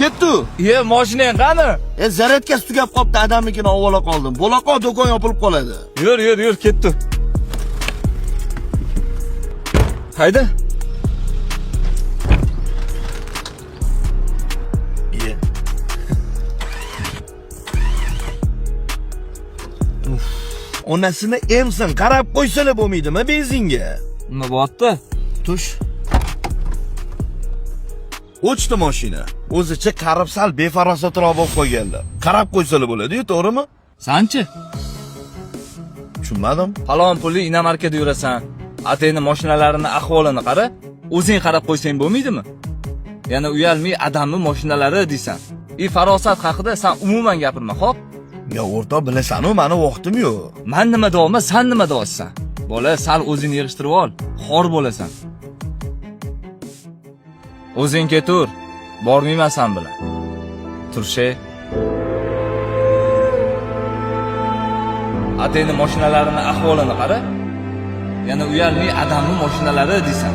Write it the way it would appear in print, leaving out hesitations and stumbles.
Ketdi. Mashinang qani? Zaryadkasi tugab qopti, adamnikini olib ola qoldim. Bo'laqa do'kon yopilib qoladi. Yur, ketdi. Hayda. Onasini emsin, qarab qo'ysalar bo'lmaydimi benzinga? Nima bo'pti? Tush. O'chdi mashina. O'zicha qarib sal befarosatroq bo'lib qo'yganlar. Qarab qo'ysalar bo'ladi-yu, to'g'rimi? Sanchi? Tushunmadim. Falon pulli inomarkada yurasan. Atayni mashinalarini ahvolini qara. O'zing qarab qo'ysang bo'lmaydimi? Yana uyalmay adamni mashinalari deysan. Farosat haqida sen umuman gapirma, xo'p? Ya o'rtoq, bilasan-ku, meni vaqtim yo'q. Men nima deyapman, sen nima deyapsan? Bola, sal o'zingni yig'ishtirib ol. Xor bo'lasan. O'zing ketur. Bormayman sen bilan. Turshe. Atayni mashinalarini ahvolini qara. Yana uyalmay adamni mashinalari deysan.